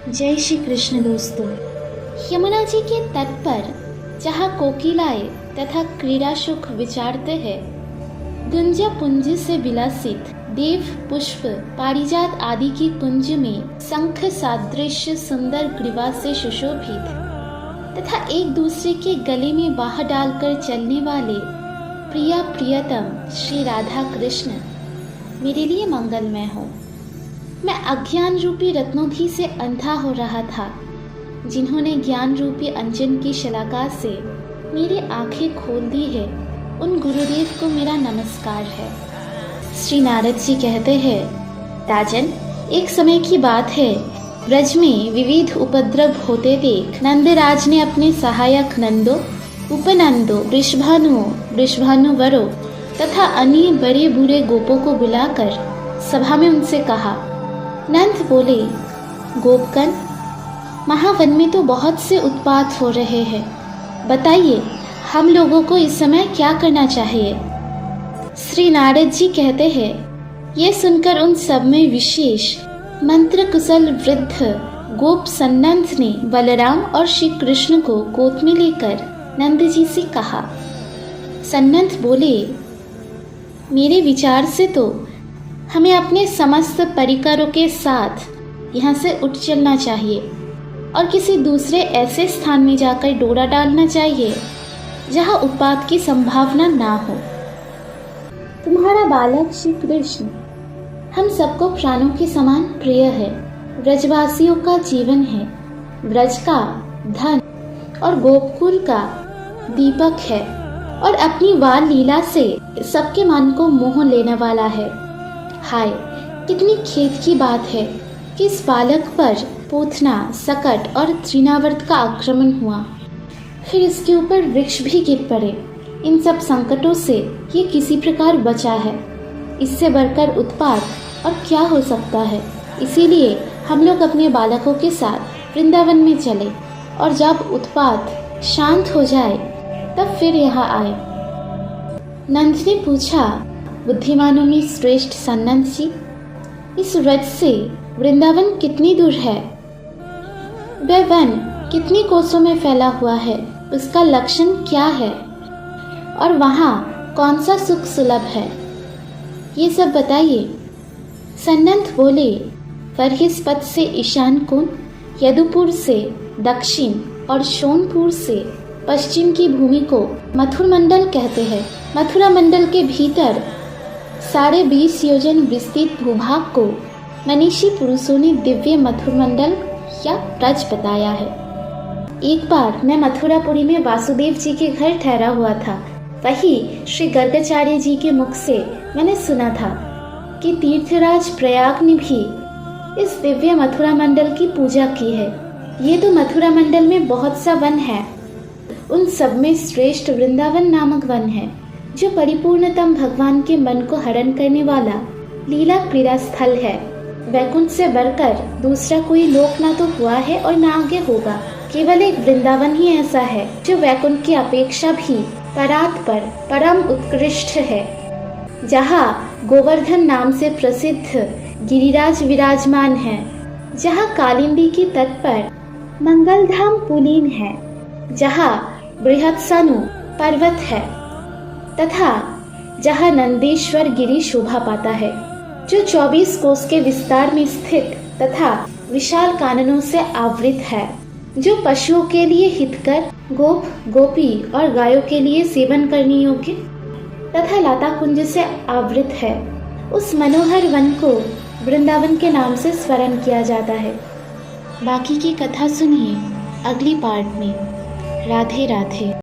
जय श्री कृष्ण दोस्तों। यमुना जी के तट पर जहाँ कोकिलाएं तथा क्रीड़ा सुख विचारते हैं, गुंजा पुंज से विलासित देव पुष्प पारिजात आदि की कुंज में शंख सादृश्य सुंदर ग्रीवा से सुशोभित तथा एक दूसरे के गले में बाह डालकर चलने वाले प्रिया प्रियतम श्री राधा कृष्ण मेरे लिए मंगलमय हो। मैं अज्ञान रूपी रत्नोधि से अंधा हो रहा था, जिन्होंने ज्ञान रूपी अंजन की शलाका से मेरी आंखें खोल दी है, उन गुरुदेव को मेरा नमस्कार है। श्री नारद जी कहते हैं, राजन, एक समय की बात है, ब्रज में विविध उपद्रव होते देख नंदराज ने अपने सहायक नंदो, उपनंदो, वृषभानुवरों तथा अन्य बड़े बूढ़े गोपों को बुलाकर सभा में उनसे कहा। नंद बोले, गोपगण, महावन में तो बहुत से उत्पात हो रहे हैं, बताइए हम लोगों को इस समय क्या करना चाहिए। श्री नारद जी कहते हैं, ये सुनकर उन सब में विशेष मंत्र कुशल वृद्ध गोप सन्नंद ने बलराम और श्री कृष्ण को गोद में लेकर नंद जी से कहा। सन्नंद बोले, मेरे विचार से तो हमें अपने समस्त परिकरों के साथ यहाँ से उठ चलना चाहिए और किसी दूसरे ऐसे स्थान में जाकर डोरा डालना चाहिए जहाँ उत्पात की संभावना ना हो। तुम्हारा बालक श्री कृष्ण हम सबको प्राणों के समान प्रिय है, ब्रजवासियों का जीवन है, ब्रज का धन और गोकुल का दीपक है और अपनी बाल लीला से सबके मन को मोह लेने वाला है। हाय, कितनी खेद की बात है कि इस बालक पर पूतना, सकट और तृणावर्त का आक्रमण हुआ, फिर इसके ऊपर वृक्ष भी गिर पड़े। इन सब संकटों से ये किसी प्रकार बचा है। इससे बढ़कर उत्पात और क्या हो सकता है। इसीलिए हम लोग अपने बालकों के साथ वृंदावन में चले और जब उत्पात शांत हो जाए तब फिर यहाँ आए। नंद ने पूछा, बुद्धिमानों में श्रेष्ठ सन्नंद जी, इस व्रज से वृंदावन कितनी दूर है? वह वन कितनी कोसों में फैला हुआ है? उसका लक्षण क्या है और वहाँ कौन सा सुख सुलभ है? ये सब बताइए। सन्नंद बोले, बरहिस्पत से ईशान कोण, यदुपुर से दक्षिण और सोनपुर से पश्चिम की भूमि को मथुर मंडल कहते हैं। मथुरा मंडल के भीतर 20.5 योजन विस्तृत भूभाग को मनीषी पुरुषों ने दिव्य मथुर मंडल या ब्रज बताया है। एक बार मैं मथुरापुरी में वासुदेव जी के घर ठहरा हुआ था। वही श्री गर्गाचार्य जी के मुख से मैंने सुना था कि तीर्थराज प्रयाग ने भी इस दिव्य मथुरा मंडल की पूजा की है। ये तो मथुरा मंडल में बहुत सा वन है, उन सब में श्रेष्ठ वृंदावन नामक वन है, जो परिपूर्णतम भगवान के मन को हरण करने वाला लीला क्रीड़ा स्थल है। वैकुंठ से बढ़कर दूसरा कोई लोक ना तो हुआ है और ना आगे होगा। केवल एक वृंदावन ही ऐसा है जो वैकुंठ की अपेक्षा भी परात पर परम उत्कृष्ट है, जहाँ गोवर्धन नाम से प्रसिद्ध गिरिराज विराजमान है, जहाँ कालिंदी की तट पर मंगलधाम पुलीन है, जहाँ बृहत्सानु पर्वत है तथा जहाँ नंदेश्वर गिरी शोभा पाता है, जो 24 कोस के विस्तार में स्थित तथा विशाल काननों से आवृत है, जो पशुओं के लिए हितकर, गोप गोपी और गायों के लिए सेवन करने योग्य तथा लता कुंज से आवृत है। उस मनोहर वन को वृंदावन के नाम से स्मरण किया जाता है। बाकी की कथा सुनिए अगली पार्ट में। राधे राधे।